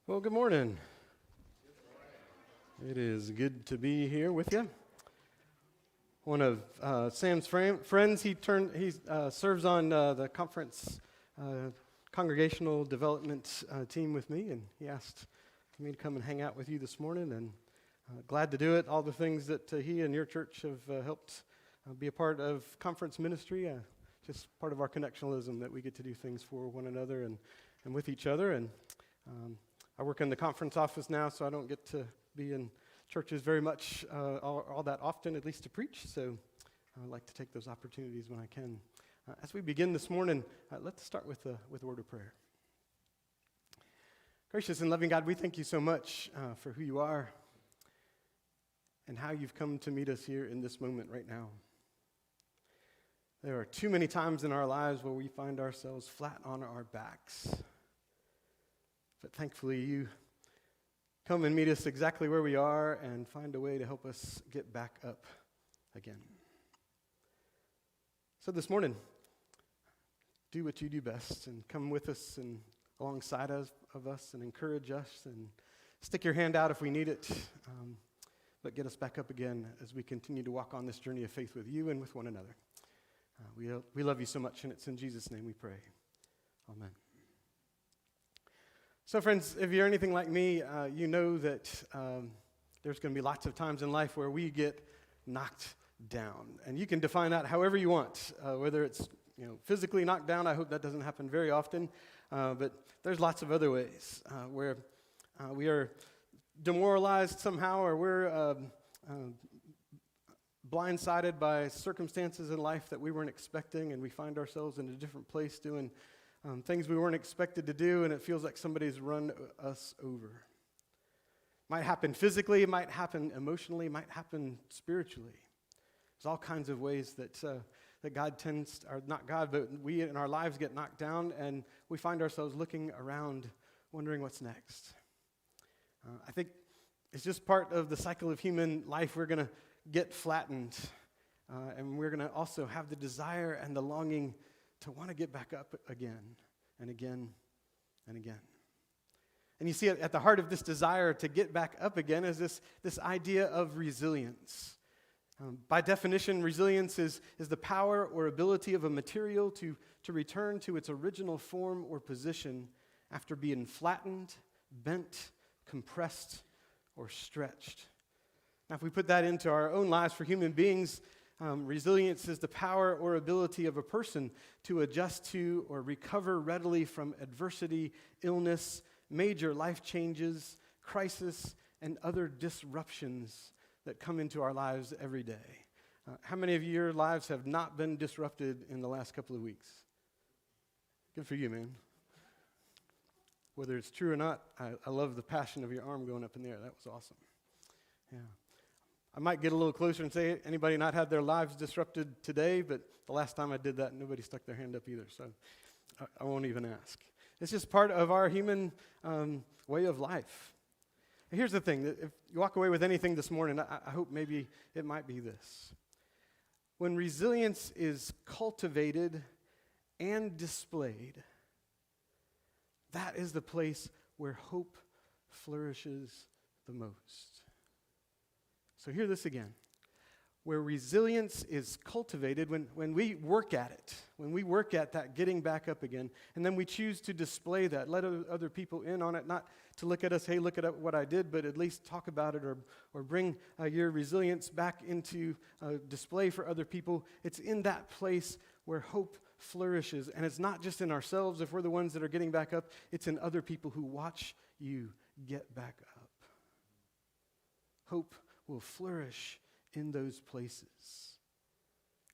Well, good morning. It is good to be here with you. One of Sam's friends, he serves on the conference congregational development team with me, and he asked me to come and hang out with you this morning, and glad to do it. All the things that he and your church have helped be a part of conference ministry, just part of our connectionalism that we get to do things for one another and with each other. And I work in the conference office now, so I don't get to be in churches very much all that often, at least to preach. So I like to take those opportunities when I can. As we begin this morning, let's start with a word of prayer. Gracious and loving God, we thank you so much for who you are and how you've come to meet us here in this moment right now. There are too many times in our lives where we find ourselves flat on our backs. But thankfully, you come and meet us exactly where we are and find a way to help us get back up again. So this morning, do what you do best and come with us and alongside of us and encourage us and stick your hand out if we need it, but get us back up again as we continue to walk on this journey of faith with you and with one another. We love you so much, and it's in Jesus' name we pray. Amen. So friends, if you're anything like me, you know that there's going to be lots of times in life where we get knocked down. And you can define that however you want, whether it's physically knocked down. I hope that doesn't happen very often, but there's lots of other ways where we are demoralized somehow, or we're blindsided by circumstances in life that we weren't expecting, and we find ourselves in a different place doing things we weren't expected to do, and it feels like somebody's run us over. Might happen physically, it might happen emotionally, it might happen spiritually. There's all kinds of ways that God tends, or not God, but we in our lives get knocked down, and we find ourselves looking around, wondering what's next. I think it's just part of the cycle of human life. We're going to get flattened, and we're going to also have the desire and the longing to want to get back up again and again and again. And you see, at the heart of this desire to get back up again is this idea of resilience. By definition, resilience is the power or ability of a material to return to its original form or position after being flattened, bent, compressed, or stretched. Now, if we put that into our own lives for human beings, resilience is the power or ability of a person to adjust to or recover readily from adversity, illness, major life changes, crisis, and other disruptions that come into our lives every day. How many of your lives have not been disrupted in the last couple of weeks? Good for you, man. Whether it's true or not, I love the passion of your arm going up in the air. That was awesome. Yeah. I might get a little closer and say, anybody not had their lives disrupted today? But the last time I did that, nobody stuck their hand up either, so I won't even ask. It's just part of our human way of life. And here's the thing, that if you walk away with anything this morning, I hope maybe it might be this. When resilience is cultivated and displayed, that is the place where hope flourishes the most. So hear this again. Where resilience is cultivated, when we work at it, when we work at that getting back up again, and then we choose to display that, let other people in on it, not to look at us, hey, look at what I did, but at least talk about it or bring your resilience back into display for other people. It's in that place where hope flourishes, and it's not just in ourselves if we're the ones that are getting back up, it's in other people who watch you get back up. Hope will flourish in those places.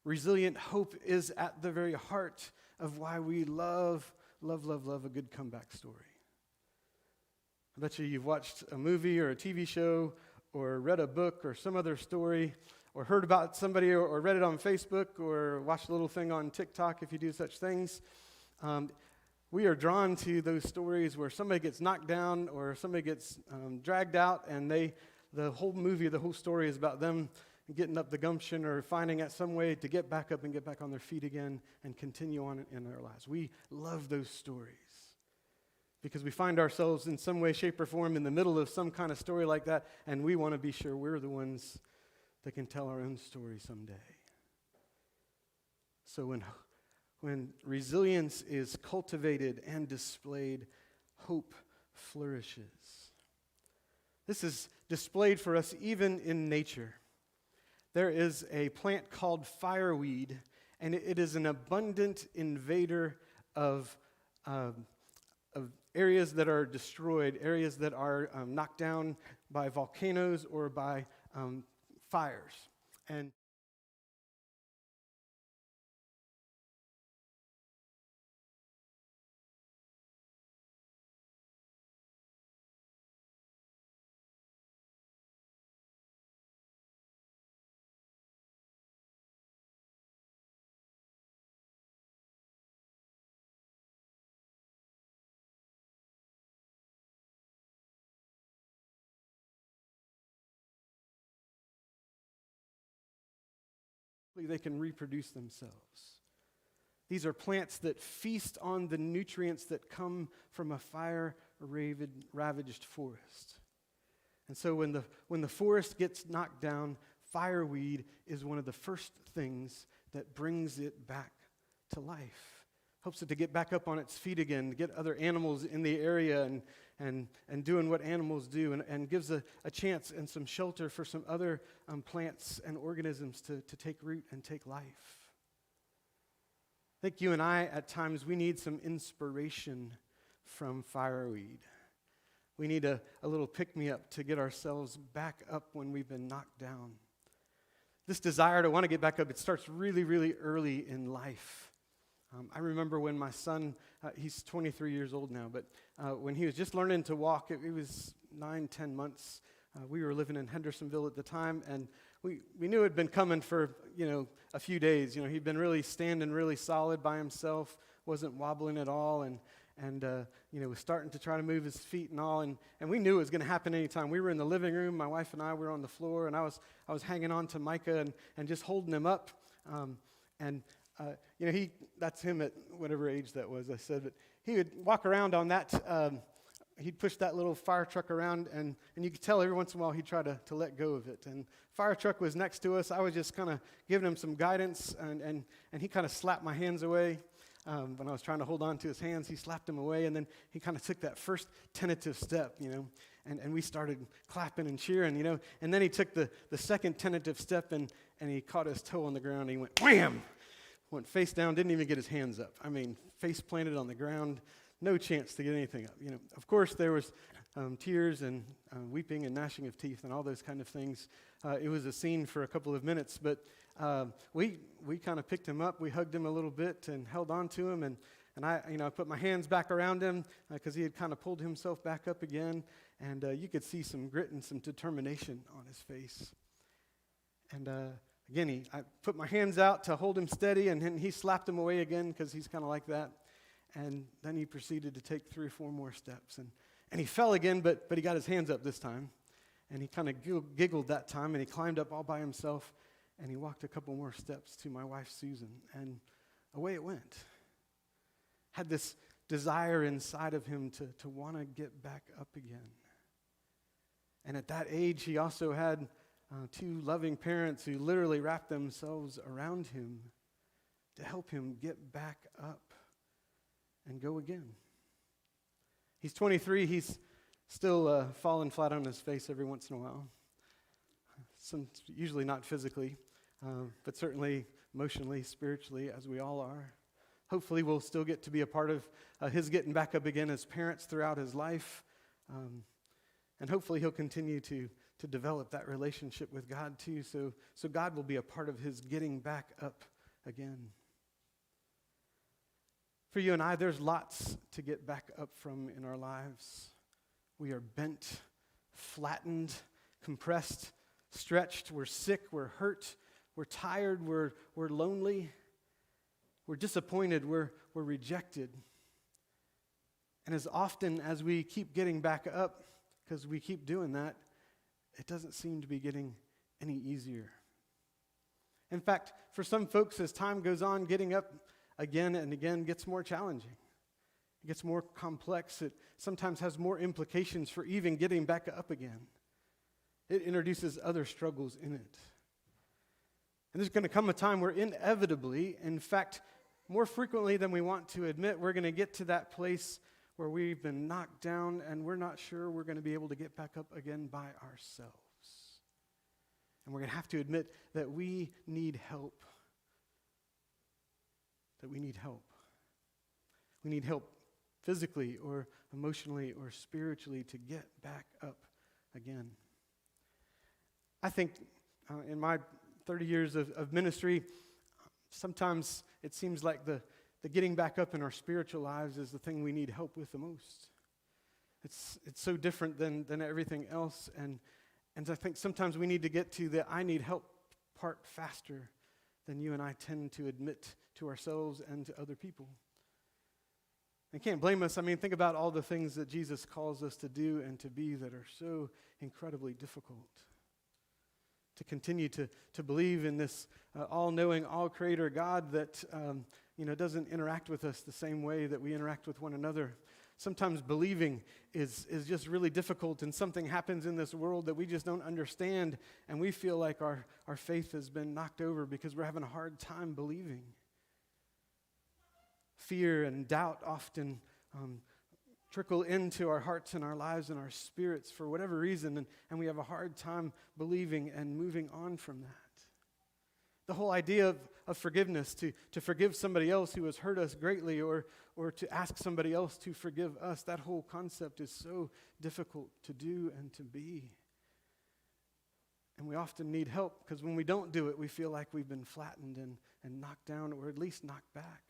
Resilient hope is at the very heart of why we love a good comeback story. I bet you've watched a movie or a TV show or read a book or some other story or heard about somebody or read it on Facebook or watched a little thing on TikTok if you do such things. We are drawn to those stories where somebody gets knocked down or somebody gets dragged out, and the whole movie, the whole story is about them getting up the gumption or finding out some way to get back up and get back on their feet again and continue on in their lives. We love those stories. because we find ourselves in some way, shape, or form in the middle of some kind of story like that, and we want to be sure we're the ones that can tell our own story someday. So when resilience is cultivated and displayed, hope flourishes. This is displayed for us even in nature. There is a plant called fireweed, and it is an abundant invader of areas that are destroyed, areas that are knocked down by volcanoes or by fires. And they can reproduce themselves. These are plants that feast on the nutrients that come from a fire-ravaged forest. And so when the forest gets knocked down, fireweed is one of the first things that brings it back to life. Helps it to get back up on its feet again, to get other animals in the area and doing what animals do, and gives a chance and some shelter for some other plants and organisms to take root and take life. I think you and I, at times, we need some inspiration from fireweed. We need a little pick-me-up to get ourselves back up when we've been knocked down. This desire to want to get back up, it starts really, really early in life. I remember when my son, he's 23 years old now, but when he was just learning to walk, it was 9-10 months. We were living in Hendersonville at the time, and we knew it had been coming for, a few days. He'd been really standing really solid by himself, wasn't wobbling at all, and was starting to try to move his feet and all, and we knew it was going to happen anytime. We were in the living room, my wife and I were on the floor, and I was hanging on to Micah and just holding him up, that's him at whatever age that was, I said, but he would walk around on that, he'd push that little fire truck around, and you could tell every once in a while he'd try to let go of it. And fire truck was next to us. I was just kind of giving him some guidance, and he kind of slapped my hands away. When I was trying to hold on to his hands, he slapped them away, and then he kind of took that first tentative step, and we started clapping and cheering, and then he took the second tentative step, and he caught his toe on the ground, and he went wham! Went face down, didn't even get his hands up. Face planted on the ground, no chance to get anything up. Of course, there was tears and weeping and gnashing of teeth and all those kind of things. It was a scene for a couple of minutes, but we kind of picked him up. We hugged him a little bit and held on to him, and I put my hands back around him because he had kind of pulled himself back up again, and you could see some grit and some determination on his face. And again, I put my hands out to hold him steady, and then he slapped him away again because he's kind of like that. And then he proceeded to take 3 or 4 more steps. And he fell again, but he got his hands up this time. And he kind of giggled that time, and he climbed up all by himself, and he walked a couple more steps to my wife, Susan. And away it went. Had this desire inside of him to want to get back up again. And at that age, he also had 2 loving parents who literally wrapped themselves around him to help him get back up and go again. He's 23. He's still falling flat on his face every once in a while. Usually not physically, but certainly emotionally, spiritually, as we all are. Hopefully we'll still get to be a part of his getting back up again as parents throughout his life. And hopefully he'll continue to develop that relationship with God too, so God will be a part of his getting back up again. For you and I, there's lots to get back up from in our lives. We are bent, flattened, compressed, stretched. We're sick, we're hurt, we're tired, we're lonely, we're disappointed, we're rejected. And as often as we keep getting back up, because we keep doing that, it doesn't seem to be getting any easier. In fact, for some folks, as time goes on, getting up again and again gets more challenging. It gets more complex. It sometimes has more implications for even getting back up again. It introduces other struggles in it. And there's going to come a time where inevitably, in fact, more frequently than we want to admit, we're going to get to that place where we've been knocked down and we're not sure we're going to be able to get back up again by ourselves. And we're going to have to admit that we need help. That we need help. We need help physically or emotionally or spiritually to get back up again. I think in my 30 years of ministry, sometimes it seems like the getting back up in our spiritual lives is the thing we need help with the most. It's so different than everything else, and I think sometimes we need to get to the I need help part faster than you and I tend to admit to ourselves and to other people. And can't blame us. I mean, think about all the things that Jesus calls us to do and to be that are so incredibly difficult. To continue to believe in this all-knowing, all-creator God that doesn't interact with us the same way that we interact with one another. Sometimes believing is just really difficult, and something happens in this world that we just don't understand, and we feel like our faith has been knocked over because we're having a hard time believing. Fear and doubt often trickle into our hearts and our lives and our spirits for whatever reason, and we have a hard time believing and moving on from that. The whole idea of forgiveness, to forgive somebody else who has hurt us greatly, or to ask somebody else to forgive us, that whole concept is so difficult to do and to be. And we often need help, because when we don't do it, we feel like we've been flattened and knocked down, or at least knocked back.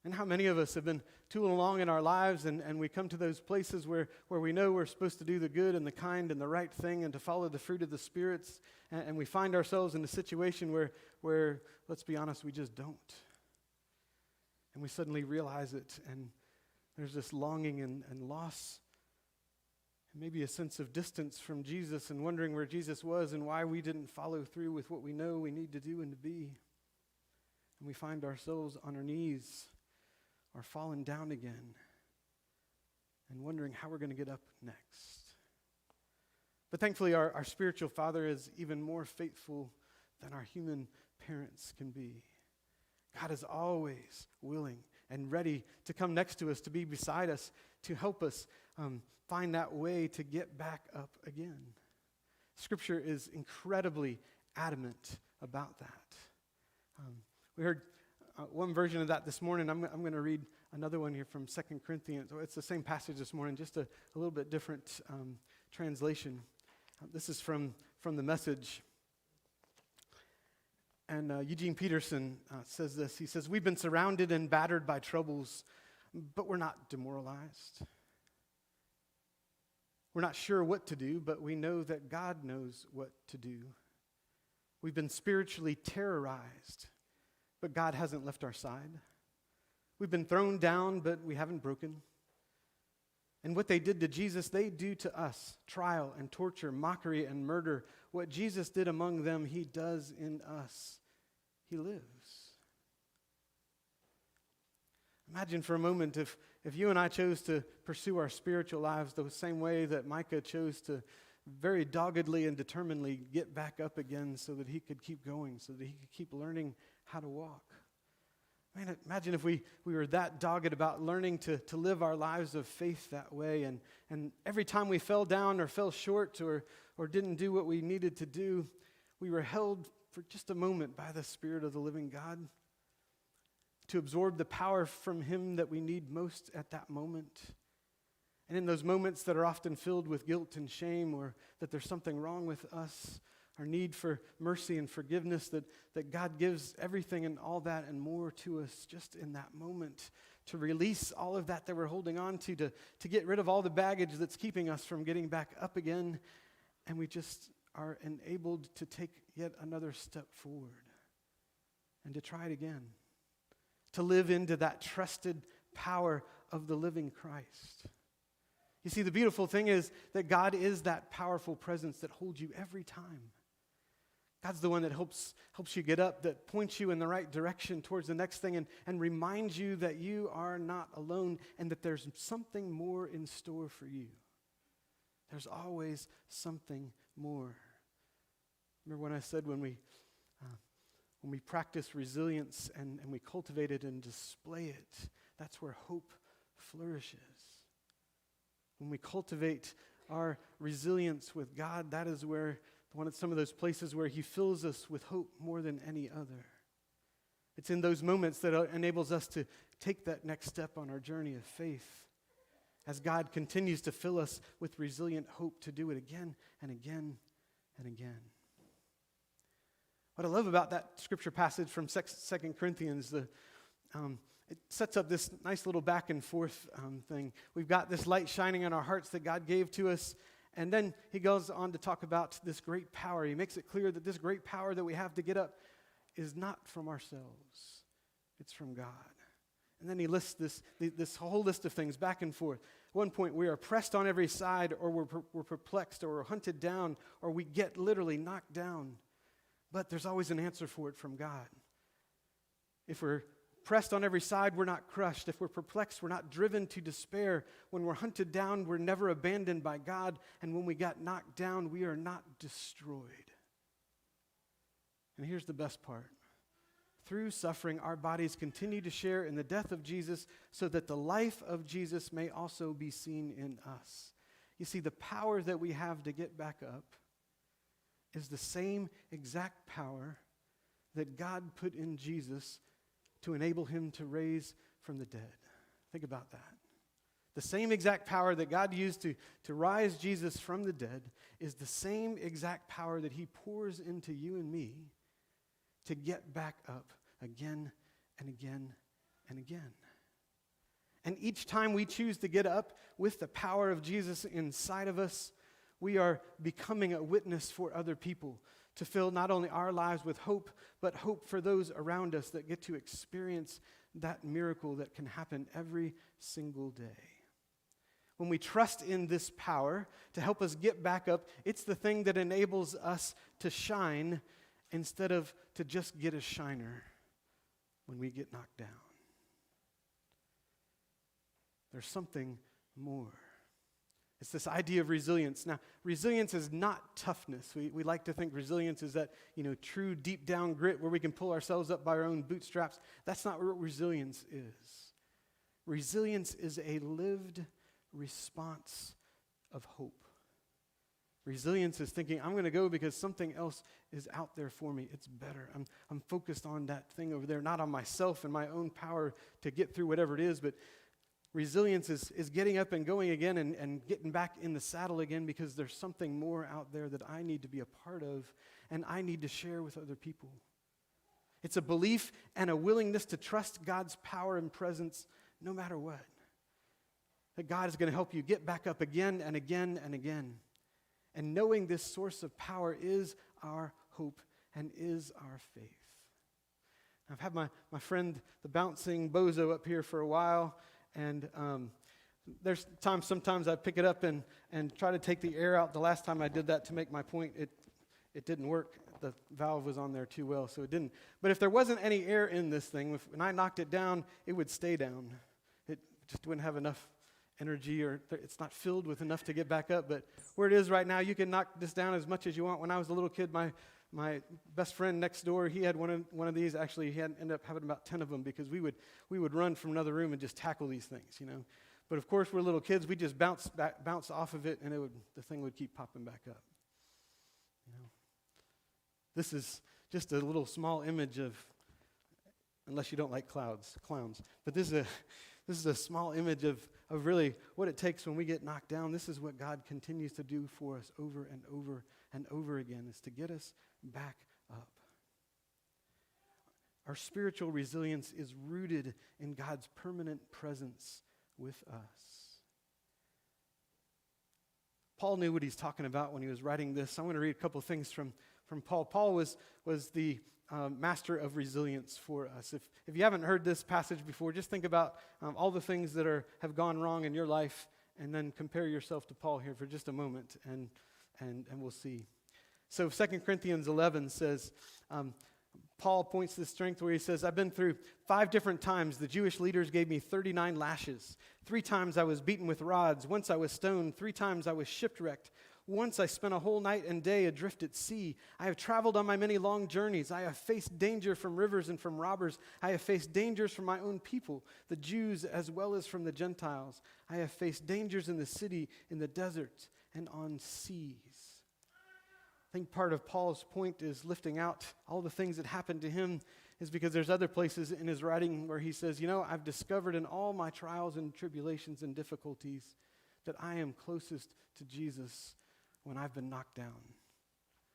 And how many of us have been tooling along in our lives, and we come to those places where we know we're supposed to do the good and the kind and the right thing and to follow the fruit of the spirits, and we find ourselves in a situation where, let's be honest, we just don't. And we suddenly realize it, and there's this longing and loss, and maybe a sense of distance from Jesus, and wondering where Jesus was and why we didn't follow through with what we know we need to do and to be. And we find ourselves on our knees or falling down again and wondering how we're going to get up next. But thankfully, our spiritual Father is even more faithful than our human parents can be. God is always willing and ready to come next to us, to be beside us, to help us find that way to get back up again. Scripture is incredibly adamant about that. We heard one version of that this morning. I'm going to read another one here from 2 Corinthians. It's the same passage this morning, just a little bit different translation. This is from the Message. And Eugene Peterson says this. He says, "We've been surrounded and battered by troubles, but we're not demoralized. We're not sure what to do, but we know that God knows what to do. We've been spiritually terrorized, but God hasn't left our side. We've been thrown down, but we haven't broken. And what they did to Jesus, they do to us. Trial and torture, mockery and murder. What Jesus did among them, he does in us. He lives." Imagine for a moment if you and I chose to pursue our spiritual lives the same way that Micah chose to very doggedly and determinedly get back up again so that he could keep going, so that he could keep learning how to walk. Man, imagine if we were that dogged about learning to live our lives of faith that way, and every time we fell down or fell short or didn't do what we needed to do, we were held for just a moment by the Spirit of the living God to absorb the power from him that we need most at that moment. And in those moments that are often filled with guilt and shame, or that there's something wrong with us, our need for mercy and forgiveness, that God gives everything and all that and more to us just in that moment, to release all of that we're holding on to get rid of all the baggage that's keeping us from getting back up again, and we just are enabled to take yet another step forward and to try it again, to live into that trusted power of the living Christ. You see, the beautiful thing is that God is that powerful presence that holds you every time. God's the one that helps you get up, that points you in the right direction towards the next thing and reminds you that you are not alone and that there's something more in store for you. There's always something more. Remember when I said when we practice resilience and we cultivate it and display it, that's where hope flourishes. When we cultivate our resilience with God, that is where some of those places where He fills us with hope more than any other. It's in those moments that enables us to take that next step on our journey of faith as God continues to fill us with resilient hope to do it again and again and again. What I love about that scripture passage from 2 Corinthians, it sets up this nice little back and forth thing. We've got this light shining in our hearts that God gave to us, and then he goes on to talk about this great power. He makes it clear that this great power that we have to get up is not from ourselves. It's from God. And then he lists this whole list of things back and forth. At one point, we are pressed on every side, or we're perplexed, or we're hunted down, or we get literally knocked down. But there's always an answer for it from God. If we're pressed on every side, we're not crushed. If we're perplexed, we're not driven to despair. When we're hunted down, we're never abandoned by God. And when we got knocked down, we are not destroyed. And here's the best part. Through suffering, our bodies continue to share in the death of Jesus so that the life of Jesus may also be seen in us. You see, the power that we have to get back up is the same exact power that God put in Jesus to enable him to raise from the dead. Think about that. The same exact power that God used to rise Jesus from the dead is the same exact power that he pours into you and me to get back up again and again and again. And each time we choose to get up with the power of Jesus inside of us, we are becoming a witness for other people to fill not only our lives with hope, but hope for those around us that get to experience that miracle that can happen every single day. When we trust in this power to help us get back up, it's the thing that enables us to shine instead of to just get a shiner when we get knocked down. There's something more. It's this idea of resilience. Now, resilience is not toughness. We like to think resilience is that, true deep down grit where we can pull ourselves up by our own bootstraps. That's not what resilience is. Resilience is a lived response of hope. Resilience is thinking, I'm going to go because something else is out there for me. It's better. I'm focused on that thing over there, not on myself and my own power to get through whatever it is, but resilience is getting up and going again and getting back in the saddle again because there's something more out there that I need to be a part of and I need to share with other people. It's a belief and a willingness to trust God's power and presence no matter what. That God is going to help you get back up again and again and again. And knowing this source of power is our hope and is our faith. I've had my friend, the bouncing bozo, up here for a while. And there's sometimes I pick it up and try to take the air out. The last time I did that to make my point, it didn't work. The valve was on there too well, so it didn't. But if there wasn't any air in this thing, when I knocked it down, it would stay down. It just wouldn't have enough energy, or it's not filled with enough to get back up. But where it is right now, you can knock this down as much as you want. When I was a little kid, my best friend next door, he had one of these. Actually, he ended up having about 10 of them because we would run from another room and just tackle these things, But of course, we're little kids. We just bounce off of it, and the thing would keep popping back up. This is just a little small image of, unless you don't like clowns. But this is a small image of really what it takes when we get knocked down. This is what God continues to do for us over and over and over again, is to get us back up. Our spiritual resilience is rooted in God's permanent presence with us. Paul knew what he's talking about when he was writing this. I'm going to read a couple of things from Paul. Paul was the master of resilience for us. If you haven't heard this passage before, just think about all the things that have gone wrong in your life, and then compare yourself to Paul here for just a moment, and we'll see. So 2 Corinthians 11 says, Paul points to the strength where he says, I've been through 5 different times. The Jewish leaders gave me 39 lashes. 3 times I was beaten with rods. Once I was stoned. 3 times I was shipwrecked. Once I spent a whole night and day adrift at sea. I have traveled on my many long journeys. I have faced danger from rivers and from robbers. I have faced dangers from my own people, the Jews as well as from the Gentiles. I have faced dangers in the city, in the desert, and on seas. I think part of Paul's point is lifting out all the things that happened to him is because there's other places in his writing where he says, I've discovered in all my trials and tribulations and difficulties that I am closest to Jesus when I've been knocked down.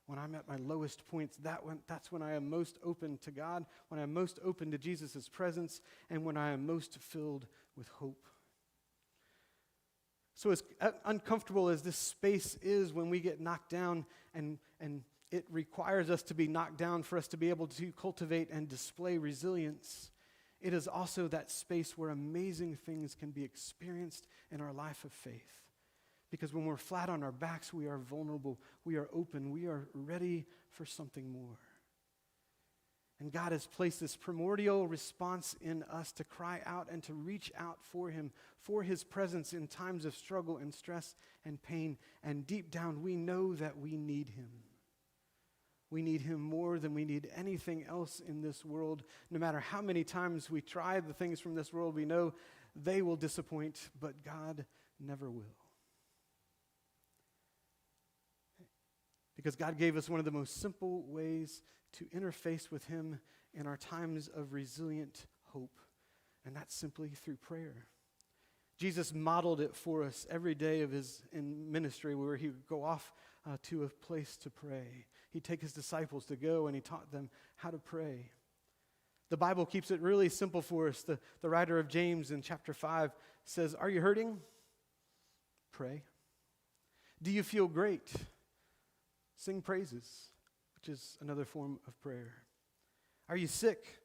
When I'm at my lowest points, that's when I am most open to God, when I'm most open to Jesus' presence, and when I am most filled with hope. So as uncomfortable as this space is when we get knocked down, and it requires us to be knocked down for us to be able to cultivate and display resilience, it is also that space where amazing things can be experienced in our life of faith. Because when we're flat on our backs, we are vulnerable, we are open, we are ready for something more. And God has placed this primordial response in us to cry out and to reach out for Him, for His presence in times of struggle and stress and pain. And deep down, we know that we need Him. We need Him more than we need anything else in this world. No matter how many times we try the things from this world, we know they will disappoint, but God never will. Because God gave us one of the most simple ways to interface with Him in our times of resilient hope, and that's simply through prayer. Jesus modeled it for us every day of His ministry where He would go off to a place to pray. He'd take His disciples to go, and He taught them how to pray. The Bible keeps it really simple for us. The writer of James in chapter 5 says, "Are you hurting? Pray. Do you feel great? Sing praises," which is another form of prayer. Are you sick?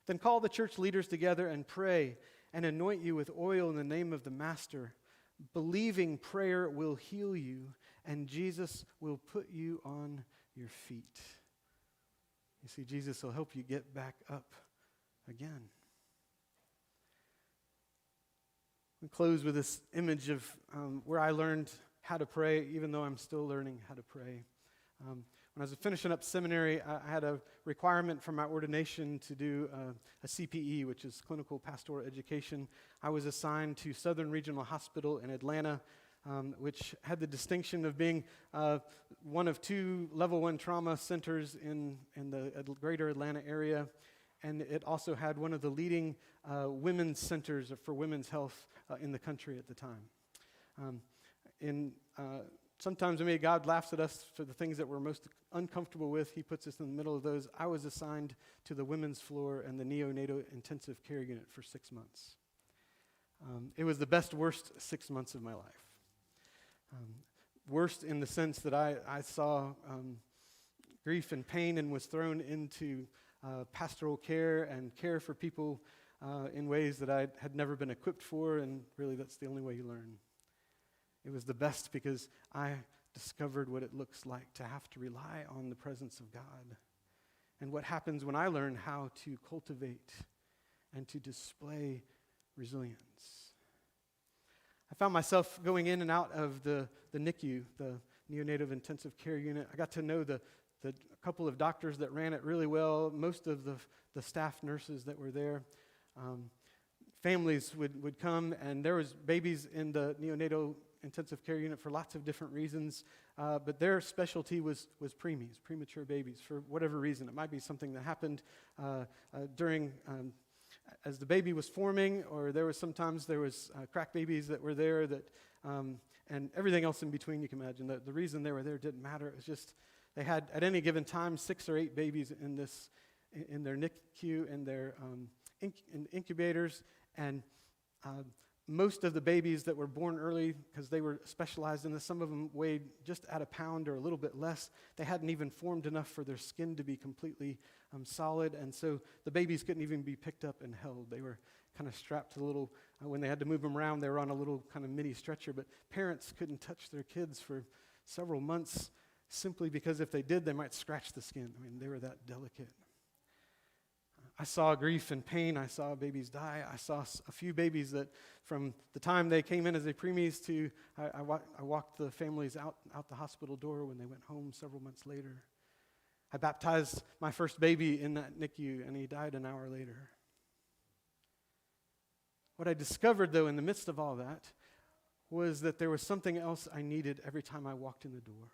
Then call the church leaders together and pray and anoint you with oil in the name of the Master. Believing prayer will heal you, and Jesus will put you on your feet. You see, Jesus will help you get back up again. We close with this image of where I learned how to pray, even though I'm still learning how to pray. When I was finishing up seminary, I had a requirement from my ordination to do a CPE, which is Clinical Pastoral Education. I was assigned to Southern Regional Hospital in Atlanta, which had the distinction of being one of 2 level 1 trauma centers in the greater Atlanta area. And it also had one of the leading women's centers for women's health in the country at the time. Sometimes maybe God laughs at us for the things that we're most uncomfortable with. He puts us in the middle of those. I was assigned to the women's floor and the neonatal intensive care unit for 6 months. It was the best, worst 6 months of my life. Worst in the sense that I saw grief and pain and was thrown into pastoral care and care for people in ways that I had never been equipped for, and really that's the only way you learn. It was the best because I discovered what it looks like to have to rely on the presence of God and what happens when I learn how to cultivate and to display resilience. I found myself going in and out of the NICU, the neonatal intensive care unit. I got to know the couple of doctors that ran it really well, most of the staff nurses that were there. Families would come, and there was babies in the neonatal intensive care unit for lots of different reasons, but their specialty was preemies, premature babies, for whatever reason. It might be something that happened during as the baby was forming, or there was crack babies that were there that, and everything else in between you can imagine. The reason they were there didn't matter. It was just they had at any given time 6 or 8 babies in their NICU and their in incubators, and most of the babies that were born early, because they were specialized in this, some of them weighed just at a pound or a little bit less. They hadn't even formed enough for their skin to be completely solid, and so the babies couldn't even be picked up and held. They were kind of strapped to the little, when they had to move them around, they were on a little kind of mini stretcher, but parents couldn't touch their kids for several months. simply because if they did, they might scratch the skin. I mean, they were that delicate. I saw grief and pain. I saw babies die. I saw a few babies that from the time they came in as a preemies to I walked the families out the hospital door when they went home several months later. I baptized my first baby in that NICU, and he died an hour later. What I discovered, though, in the midst of all that, was that there was something else I needed every time I walked in the door.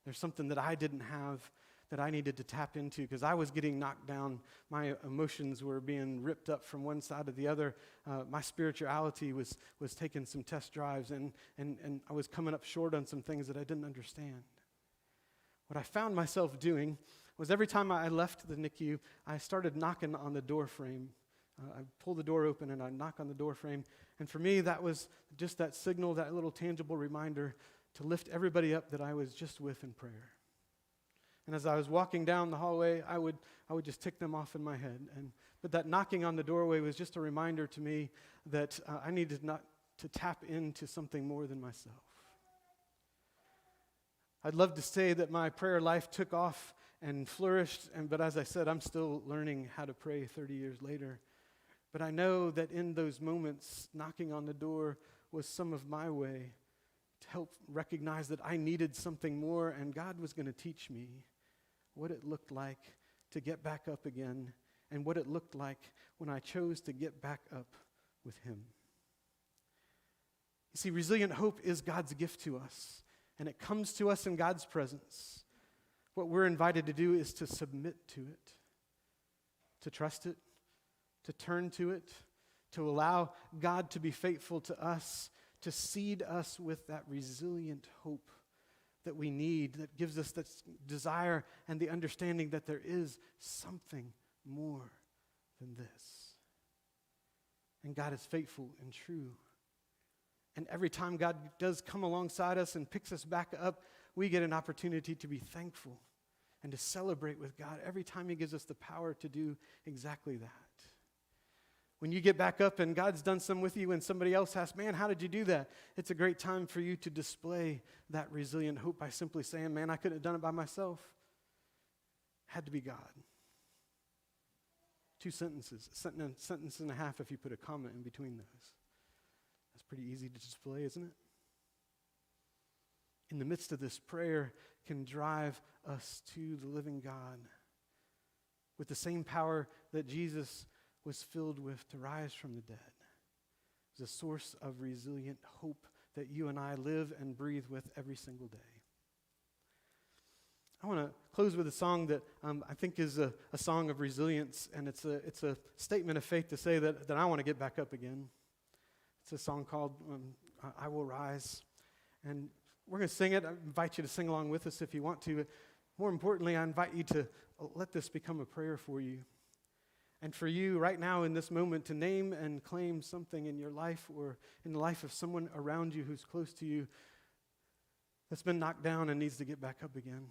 There's something that I didn't have that I needed to tap into because I was getting knocked down. My emotions were being ripped up from one side to the other. My spirituality was taking some test drives, and I was coming up short on some things that I didn't understand. What I found myself doing was every time I left the NICU, I started knocking on the door frame. I pull the door open and I knock on the door frame. And for me, that was just that signal, that little tangible reminder to lift everybody up that I was just with in prayer. And as I was walking down the hallway, I would just tick them off in my head. But that knocking on the doorway was just a reminder to me that I needed not to tap into something more than myself. I'd love to say that my prayer life took off and flourished, but as I said, I'm still learning how to pray 30 years later. But I know that in those moments, knocking on the door was some of my way to help recognize that I needed something more, and God was going to teach me what it looked like to get back up again and what it looked like when I chose to get back up with Him. You see, resilient hope is God's gift to us, and it comes to us in God's presence. What we're invited to do is to submit to it, to trust it, to turn to it, to allow God to be faithful to us, to seed us with that resilient hope that we need, that gives us that desire and the understanding that there is something more than this. And God is faithful and true. And every time God does come alongside us and picks us back up, we get an opportunity to be thankful and to celebrate with God every time He gives us the power to do exactly that. When you get back up and God's done some with you and somebody else asks, man, how did you do that? It's a great time for you to display that resilient hope by simply saying, man, I couldn't have done it by myself. Had to be God. 2 sentences, a sentence and a half if you put a comma in between those. That's pretty easy to display, isn't it? In the midst of this, prayer can drive us to the living God with the same power that Jesus was filled with to rise from the dead. It's a source of resilient hope that you and I live and breathe with every single day. I want to close with a song that I think is a song of resilience, and it's a statement of faith to say that I want to get back up again. It's a song called I Will Rise, and we're going to sing it. I invite you to sing along with us if you want to. More importantly, I invite you to let this become a prayer for you. And for you right now in this moment to name and claim something in your life or in the life of someone around you who's close to you that's been knocked down and needs to get back up again,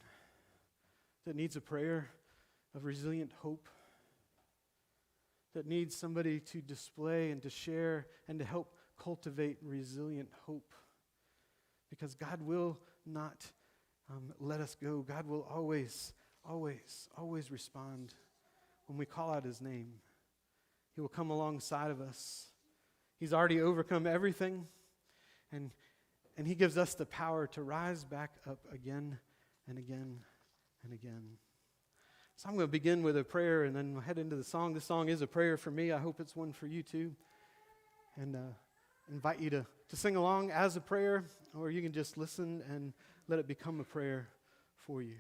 that needs a prayer of resilient hope, that needs somebody to display and to share and to help cultivate resilient hope. Because God will not let us go. God will always, always, always respond. When we call out His name, He will come alongside of us. He's already overcome everything, and He gives us the power to rise back up again and again and again. So I'm going to begin with a prayer and then we'll head into the song. This song is a prayer for me. I hope it's one for you too. And invite you to sing along as a prayer, or you can just listen and let it become a prayer for you.